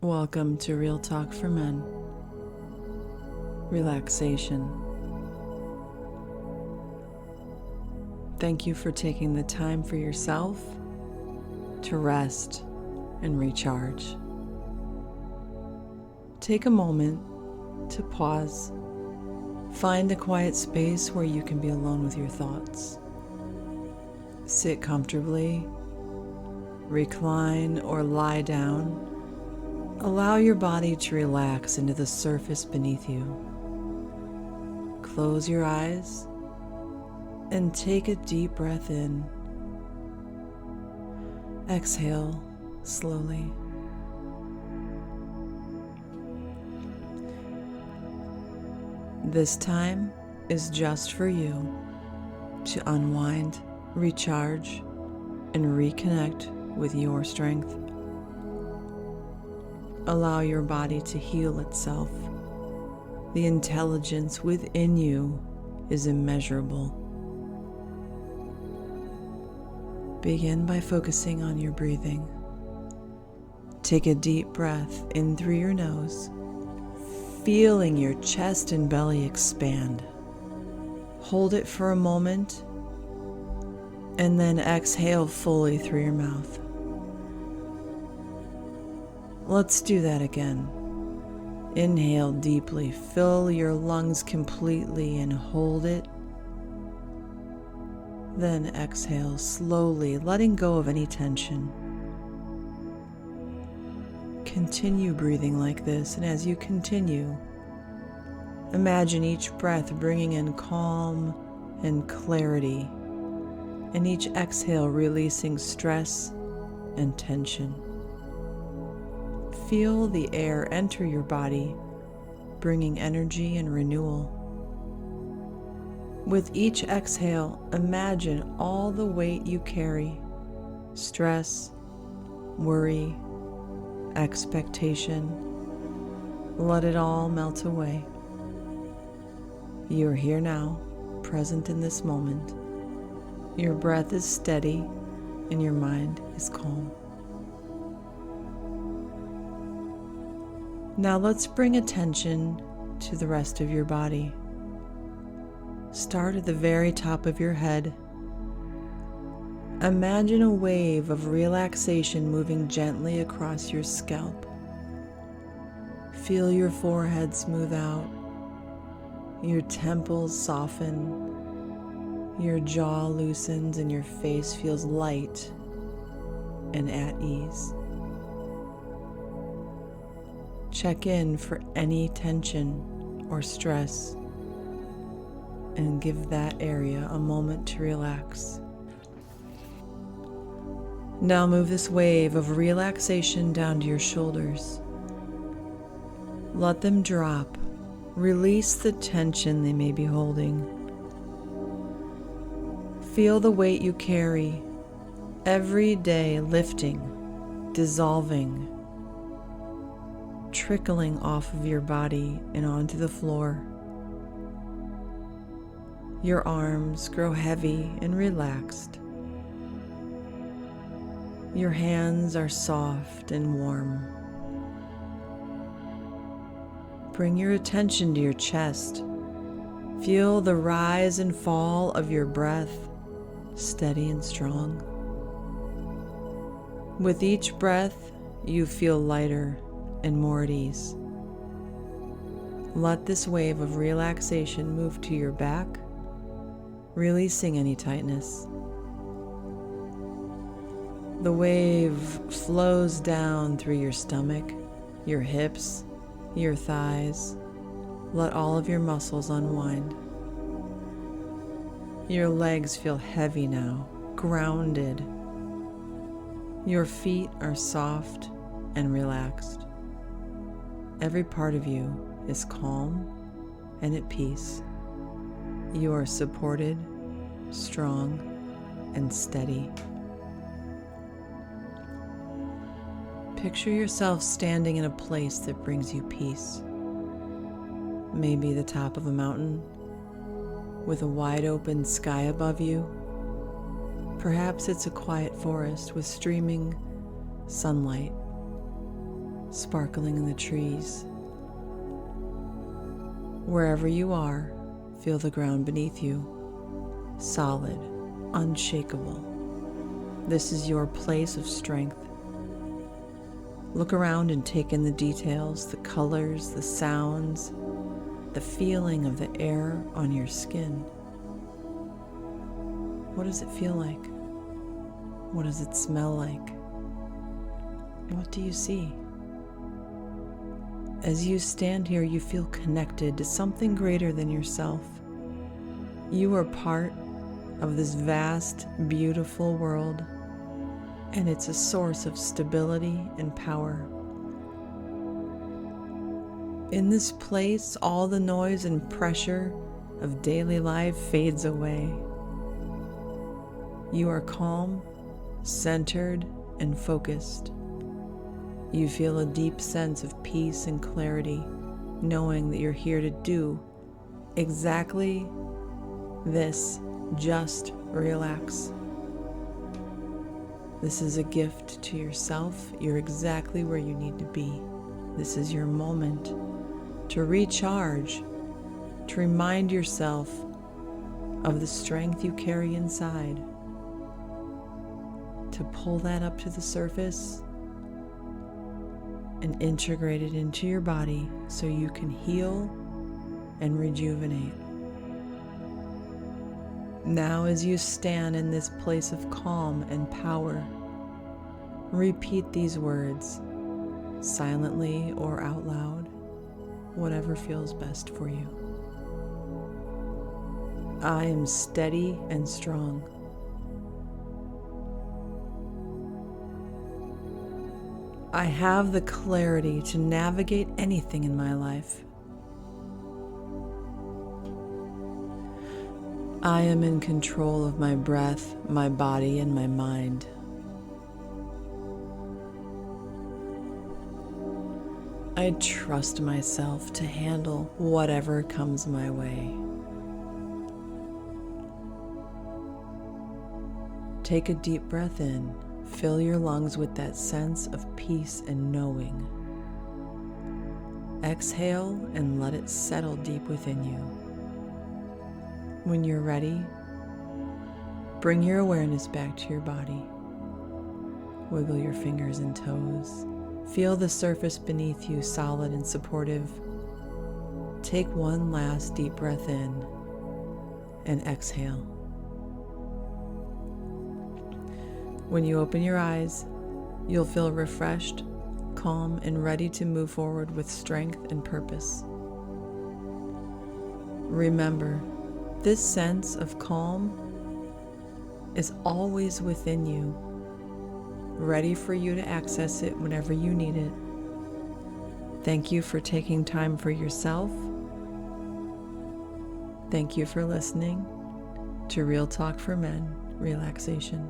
Welcome to Real Talk for Men. Relaxation. Thank you for taking the time for yourself to rest and recharge. Take a moment to pause. Find a quiet space where you can be alone with your thoughts. Sit comfortably, recline or lie down. Allow your body to relax into the surface beneath you. Close your eyes and take a deep breath in. Exhale slowly. This time is just for you to unwind, recharge, and reconnect with your strength. Allow your body to heal itself. The intelligence within you is immeasurable. Begin by focusing on your breathing. Take a deep breath in through your nose, feeling your chest and belly expand. Hold it for a moment, and then exhale fully through your mouth. Let's do that again. Inhale deeply, fill your lungs completely and hold it. Then exhale slowly, letting go of any tension. Continue breathing like this, and as you continue, imagine each breath bringing in calm and clarity, and each exhale releasing stress and tension. Feel the air enter your body, bringing energy and renewal. With each exhale, imagine all the weight you carry, stress, worry, expectation. Let it all melt away. You are here now, present in this moment. Your breath is steady and your mind is calm. Now let's bring attention to the rest of your body. Start at the very top of your head. Imagine a wave of relaxation moving gently across your scalp. Feel your forehead smooth out, your temples soften, your jaw loosens, and your face feels light and at ease. Check in for any tension or stress and give that area a moment to relax. Now move this wave of relaxation down to your shoulders. Let them drop. Release the tension they may be holding. Feel the weight you carry every day lifting, dissolving, trickling off of your body and onto the floor. Your arms grow heavy and relaxed. Your hands are soft and warm. Bring your attention to your chest. Feel the rise and fall of your breath, steady and strong. With each breath, you feel lighter and more at ease. Let this wave of relaxation move to your back, releasing any tightness. The wave flows down through your stomach, your hips, your thighs. Let all of your muscles unwind. Your legs feel heavy now, grounded. Your feet are soft and relaxed. Every part of you is calm and at peace. You are supported, strong, and steady. Picture yourself standing in a place that brings you peace. Maybe the top of a mountain with a wide open sky above you. Perhaps it's a quiet forest with streaming sunlight. sparkling in the trees. Wherever you are, feel the ground beneath you, solid, unshakable. This is your place of strength. Look around and take in the details, the colors, the sounds, the feeling of the air on your skin. What does it feel like? What does it smell like? What do you see? As you stand here, you feel connected to something greater than yourself. You are part of this vast, beautiful world, and it's a source of stability and power. In this place, all the noise and pressure of daily life fades away. You are calm, centered, and focused. You feel a deep sense of peace and clarity, knowing that you're here to do exactly this, just relax. This is a gift to yourself. You're exactly where you need to be. This is your moment to recharge, to remind yourself of the strength you carry inside, to pull that up to the surface and integrate it into your body so you can heal and rejuvenate. Now, as you stand in this place of calm and power, repeat these words silently or out loud, whatever feels best for you. I am steady and strong. I have the clarity to navigate anything in my life. I am in control of my breath, my body, and my mind. I trust myself to handle whatever comes my way. Take a deep breath in. Fill your lungs with that sense of peace and knowing. Exhale and let it settle deep within you. When you're ready, bring your awareness back to your body. Wiggle your fingers and toes. Feel the surface beneath you solid and supportive. Take one last deep breath in and exhale. When you open your eyes, you'll feel refreshed, calm, and ready to move forward with strength and purpose. Remember, this sense of calm is always within you, ready for you to access it whenever you need it. Thank you for taking time for yourself. Thank you for listening to Real Talk for Men, Relaxation.